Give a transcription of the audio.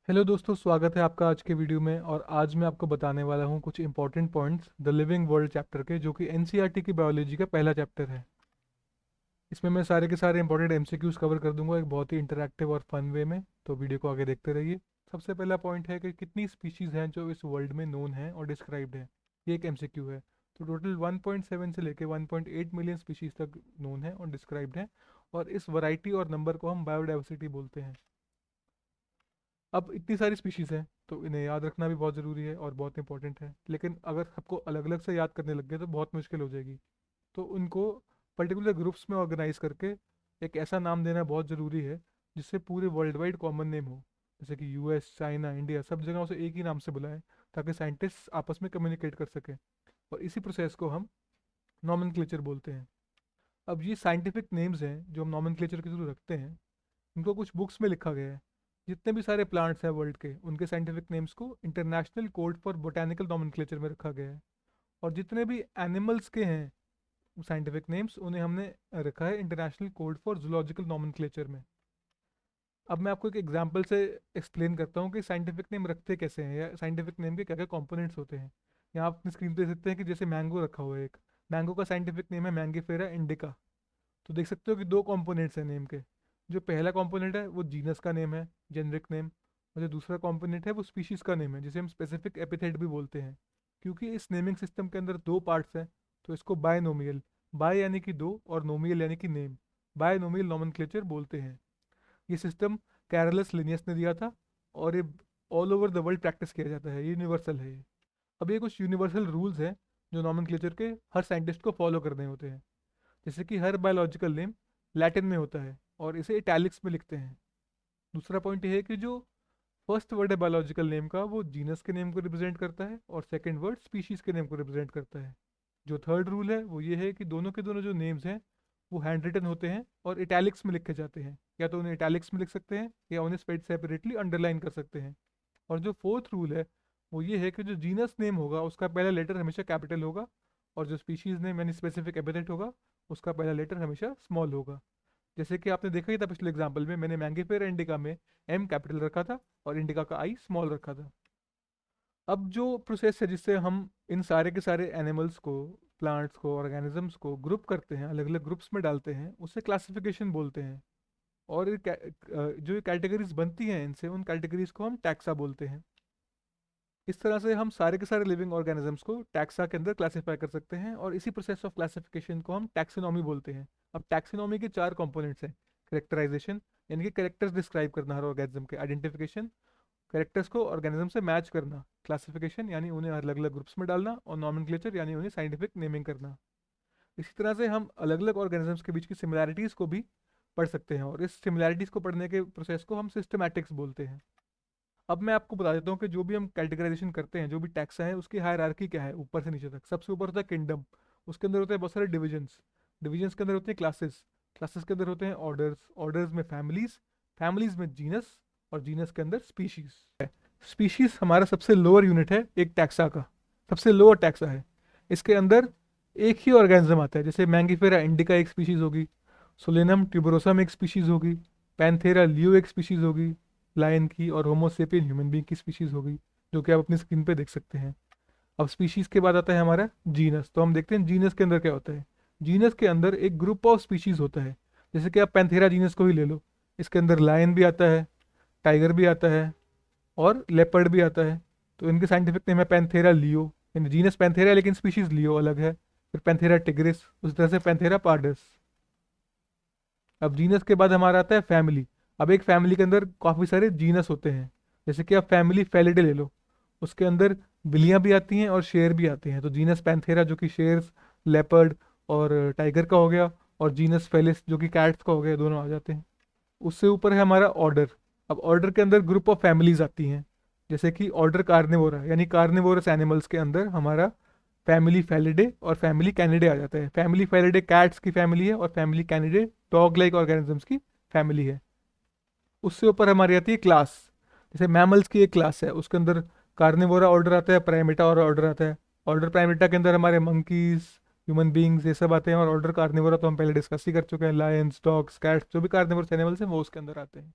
Hello दोस्तों, स्वागत है आपका आज के वीडियो में। और आज मैं आपको बताने वाला हूँ कुछ important points the living world chapter के, जो कि एनसीईआरटी की बायोलॉजी का पहला चैप्टर है। इसमें मैं सारे के सारे इंपॉर्टेंट एमसीक्यूज कवर कर दूंगा एक बहुत ही इंटरैक्टिव और फन वे में, तो वीडियो को आगे देखते रहिए। सबसे पहला पॉइंट है कि कितनी स्पीशीज़ हैं जो इस वर्ल्ड में नोन है और डिस्क्राइब्ड है। ये एक एमसीक्यू है। तो टोटल 1.7 से लेकर 1.8 मिलियन स्पीशीज़ तक नोन है और डिस्क्राइब्ड है। और इस वैरायटी और नंबर को हम बायोडाइवर्सिटी बोलते हैं। अब इतनी सारी स्पीशीज़ हैं तो इन्हें याद रखना भी बहुत ज़रूरी है और बहुत इंपॉर्टेंट है, लेकिन अगर सबको अलग अलग से याद करने लग गए तो बहुत मुश्किल हो जाएगी। तो उनको पर्टिकुलर ग्रुप्स में ऑर्गेनाइज करके एक ऐसा नाम देना बहुत ज़रूरी है जिससे पूरे वर्ल्ड वाइड कॉमन नेम हो। जैसे कि यूएस, चाइना, इंडिया, सब जगह उसे एक ही नाम से बुलाएं ताकि साइंटिस्ट आपस में कम्युनिकेट कर सकें। और इसी प्रोसेस को हम नॉमेनक्लेचर बोलते हैं। अब ये साइंटिफिक नेम्स हैं जो हम नॉमेनक्लेचर के थ्रू रखते हैं, इनको कुछ बुक्स में लिखा गया है। जितने भी सारे प्लांट्स हैं वर्ल्ड के, उनके साइंटिफिक नेम्स को international code for botanical nomenclature में रखा गया है। और जितने भी एनिमल्स के हैं साइंटिफिक नेम्स, उन्हें हमने रखा है international code for zoological nomenclature में। अब मैं आपको एक एग्जांपल से एक्सप्लेन करता हूँ कि साइंटिफिक नेम रखते कैसे हैं या साइंटिफिक नेम के क्या क्या कंपोनेंट्स होते हैं। यहाँ आप अपनी स्क्रीन पे देख सकते हैं कि जैसे मैंगो रखा हुआ है एक। मैंगो का साइंटिफिक नेम है मैंगीफेरा इंडिका। तो देख सकते हो कि दो कंपोनेंट्स हैं नेम के। जो पहला कंपोनेंट है वो जीनस का नेम है, जेनरिक नेम। और जो दूसरा कंपोनेंट है वो स्पीशीज का नेम है, जिसे हम स्पेसिफिक एपिथेट भी बोलते हैं। क्योंकि इस नेमिंग सिस्टम के अंदर दो पार्ट्स हैं, तो इसको बायनोमियल, बाय यानी कि दो और नोमियल यानी कि नेम, बायनोमियल नोमेनक्लेचर बोलते हैं। ये सिस्टम कैरलस लिनियस ने दिया था और ये all over the world practice किया जाता है, ये यूनिवर्सल है ये। अब ये कुछ यूनिवर्सल रूल्स हैं जो नोमेनक्लेचर के हर साइंटिस्ट को फॉलो करने होते हैं। जैसे कि हर बायोलॉजिकल नेम लैटिन में होता है और इसे इटैलिक्स में लिखते हैं। दूसरा पॉइंट ये है कि जो फर्स्ट वर्ड है बायोलॉजिकल नेम का, वो जीनस के नेम को रिप्रेजेंट करता है और सेकंड वर्ड स्पीशीज के नेम को रिप्रेजेंट करता है। जो थर्ड रूल है वो ये है कि दोनों के दोनों जो नेम्स हैं वो हैंड रिटन होते हैं और इटैलिक्स में लिखे जाते हैं। या तो उन्हें इटैलिक्स में लिख सकते हैं या उन्हें सेपरेटली अंडरलाइन कर सकते हैं। और जो फोर्थ रूल है वो ये है कि जो जीनस नेम होगा उसका पहला लेटर हमेशा कैपिटल होगा, और जो स्पीशीज नेम यानी स्पेसिफिक एपिथेट होगा उसका पहला लेटर हमेशा स्मॉल होगा। जैसे कि आपने देखा ही था पिछले एग्जाम्पल में, मैंने मैंगीफेरा इंडिका में एम कैपिटल रखा था और इंडिका का आई स्मॉल रखा था। अब जो प्रोसेस है जिससे हम इन सारे के सारे एनिमल्स को, प्लांट्स को, ऑर्गेनिजम्स को ग्रुप करते हैं, अलग अलग ग्रुप्स में डालते हैं, उसे क्लासिफिकेशन बोलते हैं। और जो कैटेगरीज बनती हैं इनसे, उन कैटेगरीज को हम टैक्सा बोलते हैं। इस तरह से हम सारे के सारे लिविंग ऑर्गेनिजम्स को टैक्सा के अंदर क्लासिफाई कर सकते हैं और इसी प्रोसेस ऑफ क्लासिफिकेशन को हम टैक्सोनॉमी बोलते हैं। अब टैक्सोनॉमी के चार कंपोनेंट्स हैं। करेक्टराइजेशन, यानी कि करेक्टर्स डिस्क्राइब करना हर ऑर्गेनिज्म के। आइडेंटिफिकेशन, करेक्टर्स को ऑर्गेनिज्म से मैच करना। क्लासिफिकेशन, यानी उन्हें अलग अलग ग्रुप्स में डालना। और नॉमेनक्लेचर, यानी उन्हें साइंटिफिक नेमिंग करना। इसी तरह से हम अलग अलग ऑर्गेनिजम्स के बीच की सिमिलैरिटीज़ को भी पढ़ सकते हैं, और इस सिमिलैरिटीज़ को पढ़ने के प्रोसेस को हम सिस्टमैटिक्स बोलते हैं। अब मैं आपको बता देता हूँ कि जो भी हम कैटेगराइजेशन करते हैं, जो भी टैक्सा है, उसकी हायरार्की क्या है ऊपर से नीचे तक। सबसे ऊपर होता है किंगडम। उसके अंदर होते हैं बहुत सारे डिविजन्स। डिविजन्स के अंदर होते हैं क्लासेस। क्लासेस के अंदर होते हैं ऑर्डर्स। ऑर्डर्स में फैमिलीज। फैमिलीज में जीनस। और जीनस के अंदर स्पीशीज। स्पीशीज हमारा सबसे लोअर यूनिट है एक टैक्सा का। सबसे लोअर टैक्सा है। इसके अंदर एक ही ऑर्गेनिज्म आता है। जैसे मैंगीफेरा इंडिका एक स्पीशीज होगी, सोलेनम ट्यूबरोसम एक स्पीशीज होगी, पैंथेरा लियो एक स्पीशीज होगी, लायन की, और होमोसेपियन ह्यूमन बींग की स्पीशीज होगी, जो कि आप अपनी स्क्रीन पे देख सकते हैं। अब स्पीशीज के बाद आता है हमारा जीनस। तो हम देखते हैं जीनस के अंदर क्या होता है। जीनस के अंदर एक ग्रुप ऑफ स्पीशीज होता है। जैसे कि आप पैंथेरा जीनस को ही ले लो। इसके अंदर लायन भी आता है, टाइगर भी आता है, और लेपर्ड भी आता है। तो इनके साइंटिफिक नेम है पैंथेरा लियो। यानी जीनस पैंथेरा है लेकिन स्पीशीज लियो अलग है। फिर पैंथेरा टिग्रिस, उसी तरह से पैंथेरा पार्डस। अब जीनस के बाद हमारा आता है फैमिली। अब एक फैमिली के अंदर काफ़ी सारे जीनस होते हैं। जैसे कि आप फैमिली फेलिडे ले लो। उसके अंदर बिल्लियाँ भी आती हैं और शेर भी आते हैं। तो जीनस पैंथेरा जो कि शेर, लेपर्ड और टाइगर का हो गया, और जीनस फेलिस जो कि कैट्स का हो गया, दोनों आ जाते हैं। उससे ऊपर है हमारा ऑर्डर। अब ऑर्डर के अंदर ग्रुप ऑफ फैमिलीज आती हैं। जैसे कि ऑर्डर कार्निवोरा, यानी कार्निवोरस एनिमल्स के अंदर हमारा फैमिली फेलिडे और फैमिली कैनिडे आ जाता है। फैमिली फेलिडे कैट्स की फैमिली है और family Canidae dog like organisms की फैमिली है। उससे ऊपर हमारी आती है क्लास। जैसे मैमल्स की एक क्लास है, उसके अंदर कार्निवोरा ऑर्डर आता है, प्राइमेटा और ऑर्डर आता है। ऑर्डर प्राइमेटा के अंदर हमारे मंकीज, ह्यूमन बींग्स, ये सब आते हैं। और ऑर्डर कार्निवोरा तो हम पहले डिस्कस ही कर चुके हैं, लायंस, डॉग्स, कैट्स, जो भी कार्निवोरस एनिमल्स हैं वो उसके अंदर आते हैं।